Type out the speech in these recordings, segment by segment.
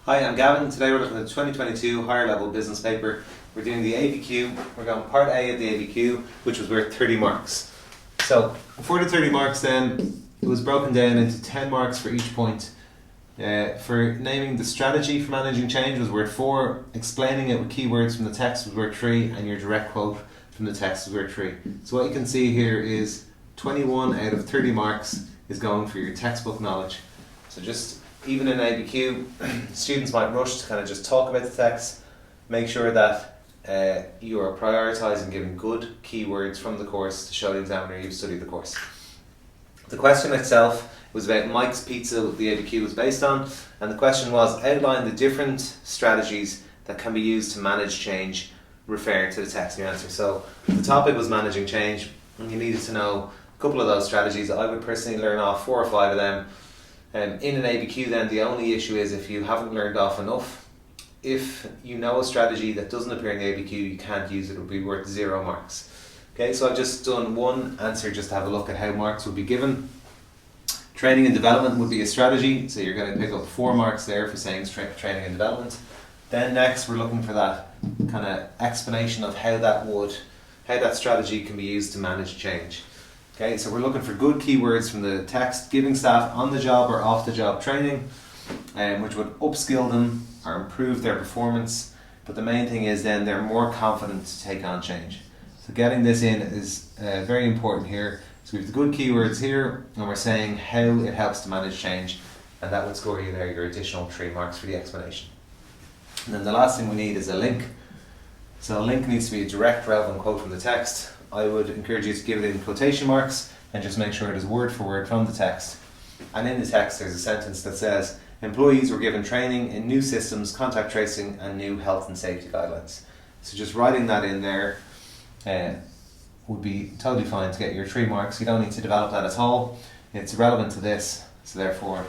Hi, I'm Gavin. Today we're looking at the 2022 higher level business paper. We're doing the ABQ. We're going part A of the ABQ, which was worth 30 marks. So for the 30 marks then, it was broken down into 10 marks for each point. For naming the strategy for managing change was worth 4, explaining it with keywords from the text was worth 3, and your direct quote from the text was worth 3. So what you can see here is 21 out of 30 marks is going for your textbook knowledge. So just even in ABQ, students might rush to kind of just talk about the text, make sure that you are prioritising giving good keywords from the course to show the examiner you've studied the course. The question itself was about Mike's Pizza, the ABQ was based on, and the question was outline the different strategies that can be used to manage change, referring to the text in your answer. So the topic was managing change, and you needed to know a couple of those strategies. I would personally learn off 4 or 5 of them. In an ABQ then, the only issue is if you haven't learned off enough. If you know a strategy that doesn't appear in the ABQ, you can't use it, it will be worth 0 marks. Okay, so I've just done one answer just to have a look at how marks would be given. Training and development would be a strategy, so you're going to pick up 4 marks there for saying training and development. Then next we're looking for that kind of explanation of how that strategy can be used to manage change. Okay, so we're looking for good keywords from the text, giving staff on the job or off the job training, which would upskill them or improve their performance. But the main thing is then they're more confident to take on change. So getting this in is very important here. So we have the good keywords here, and we're saying how it helps to manage change, and that would score you there your additional 3 marks for the explanation. And then the last thing we need is a link. So a link needs to be a direct relevant quote from the text. I would encourage you to give it in quotation marks and just make sure it is word for word from the text. And in the text there's a sentence that says, employees were given training in new systems, contact tracing and new health and safety guidelines. So just writing that in there would be totally fine to get your 3 marks. You don't need to develop that at all. It's relevant to this, so therefore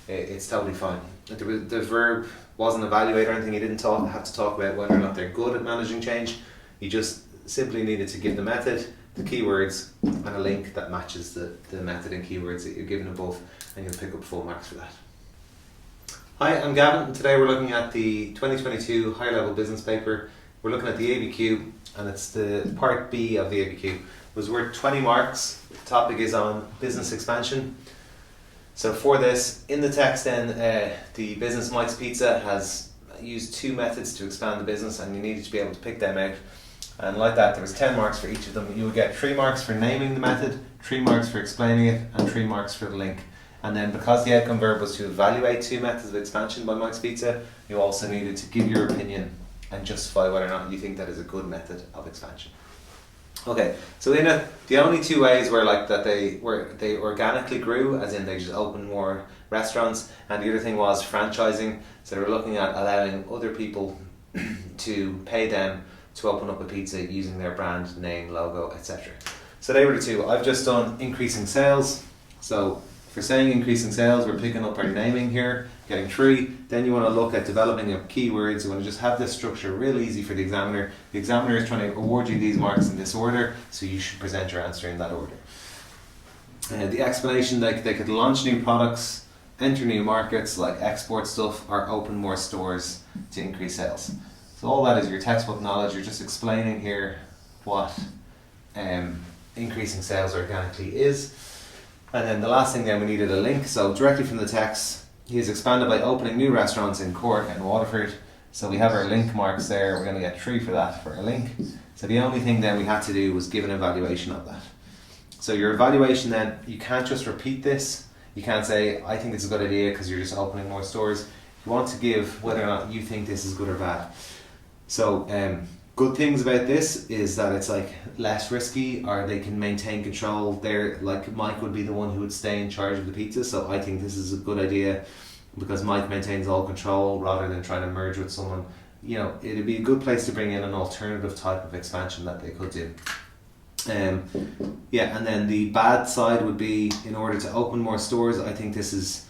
it's totally fine. The verb wasn't evaluated or anything. You didn't have to talk about whether or not they're good at managing change. You just simply needed to give the method, the keywords, and a link that matches the method and keywords that you're given above, and you'll pick up full marks for that. Hi, I'm Gavin, and today we're looking at the 2022 higher level business paper. We're looking at the ABQ, and it's the part B of the ABQ. It was worth 20 marks. The topic is on business expansion. So for this, in the text then, the business Mike's Pizza has used 2 methods to expand the business, and you needed to be able to pick them out. And like that, there was 10 marks for each of them. You would get 3 marks for naming the method, 3 marks for explaining it, and 3 marks for the link. And then because the outcome verb was to evaluate 2 methods of expansion by Mike's Pizza, you also needed to give your opinion and justify whether or not you think that is a good method of expansion. Okay, so in it, the only 2 ways were like that they organically grew, as in they just opened more restaurants, and the other thing was franchising. So they were looking at allowing other people to pay them to open up a pizza using their brand name, logo, etc. So they were the 2. I've just done increasing sales. So for saying increasing sales, we're picking up our naming here, getting 3. Then you want to look at developing your keywords. You want to just have this structure real easy for the examiner. The examiner is trying to award you these marks in this order, so you should present your answer in that order. The explanation, like they could launch new products, enter new markets like export stuff, or open more stores to increase sales. So all that is your textbook knowledge. You're just explaining here what increasing sales organically is. And then the last thing then, we needed a link. So directly from the text, he has expanded by opening new restaurants in Cork and Waterford. So we have our link marks there. We're going to get 3 for that for a link. So the only thing then we had to do was give an evaluation of that. So your evaluation then, you can't just repeat this. You can't say, I think it's a good idea because you're just opening more stores. You want to give whether or not you think this is good or bad. So good things about this is that it's like less risky, or they can maintain control. They're like Mike would be the one who would stay in charge of the pizza, so I think this is a good idea because Mike maintains all control rather than trying to merge with someone. You know, it'd be a good place to bring in an alternative type of expansion that they could do. And then the bad side would be, in order to open more stores, I think this is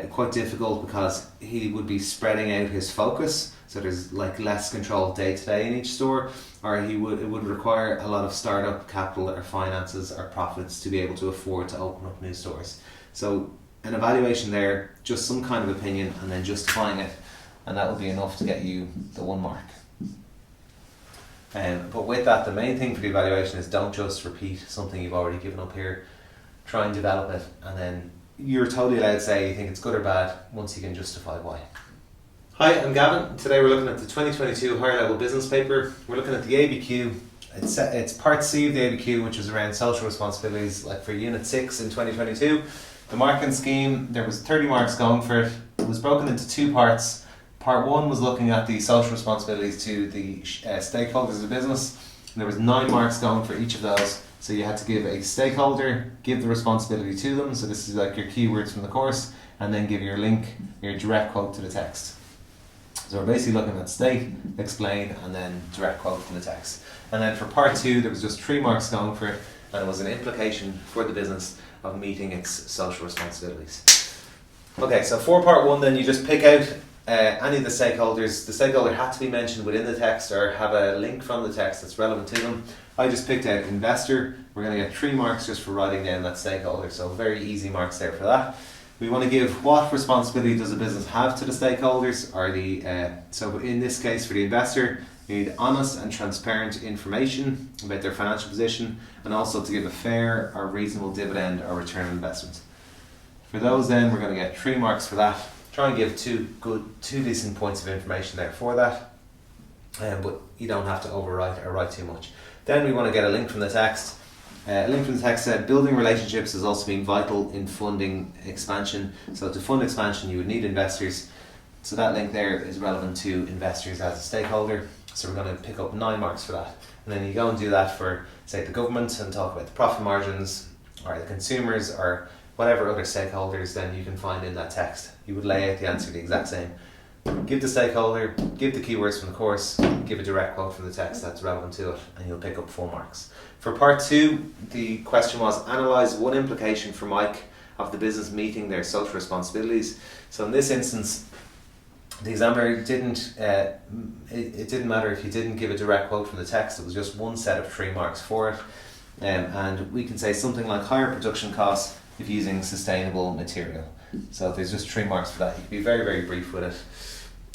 quite difficult because he would be spreading out his focus, so there's like less control day to day in each store, or it would require a lot of startup capital or finances or profits to be able to afford to open up new stores. So an evaluation there, just some kind of opinion, and then justifying it and that will be enough to get you the 1 mark. But with that, the main thing for the evaluation is don't just repeat something you've already given up here. Try and develop it, and then you're totally allowed to say you think it's good or bad once you can justify why. Hi, I'm Gavin. Today we're looking at the 2022 higher level business paper. We're looking at the ABQ. It's part C of the ABQ, which is around social responsibilities, like for Unit 6 in 2022. The marking scheme, there was 30 marks going for it. It was broken into 2 parts. Part 1 was looking at the social responsibilities to the stakeholders of the business. And there was 9 marks going for each of those. So you had to give a stakeholder, give the responsibility to them. So this is like your keywords from the course, and then give your link, your direct quote to the text. So we're basically looking at state, explain, and then direct quote from the text. And then for part 2, there was just 3 marks going for it, and it was an implication for the business of meeting its social responsibilities. Okay, so for part 1 then you just pick out any of the stakeholders. The stakeholder had to be mentioned within the text or have a link from the text that's relevant to them. I just picked out investor. We're going to get 3 marks just for writing down that stakeholder, so very easy marks there for that. We want to give what responsibility does a business have to the stakeholders, or so in this case for the investor, you need honest and transparent information about their financial position, and also to give a fair or reasonable dividend or return on investment. For those then, we're going to get 3 marks for that. Try and give two decent points of information there for that, but you don't have to overwrite or write too much. Then we want to get a link from the text. A link from the text said building relationships has also been vital in funding expansion. So to fund expansion you would need investors. So that link there is relevant to investors as a stakeholder. So we're going to pick up 9 marks for that. And then you go and do that for, say, the government and talk about the profit margins, or the consumers, or whatever other stakeholders then you can find in that text. You would lay out the answer the exact same. Give the stakeholder, give the keywords from the course, give a direct quote from the text that's relevant to it, and you'll pick up 4 marks. For part 2, the question was analyse one implication for Mike of the business meeting their social responsibilities. So in this instance, the examiner didn't, it didn't matter if you didn't give a direct quote from the text, it was just one set of 3 marks for it. And we can say something like higher production costs if using sustainable material. So there's just 3 marks for that. You can be very, very brief with it.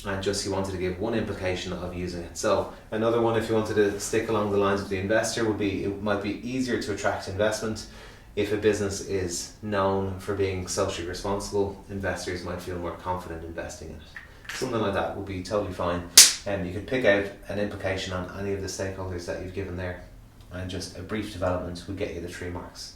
And just you wanted to give one implication of using it. So another one, if you wanted to stick along the lines of the investor, would be it might be easier to attract investment if a business is known for being socially responsible. Investors might feel more confident investing in it. Something like that would be totally fine. And you could pick out an implication on any of the stakeholders that you've given there, and just a brief development would get you the 3 marks.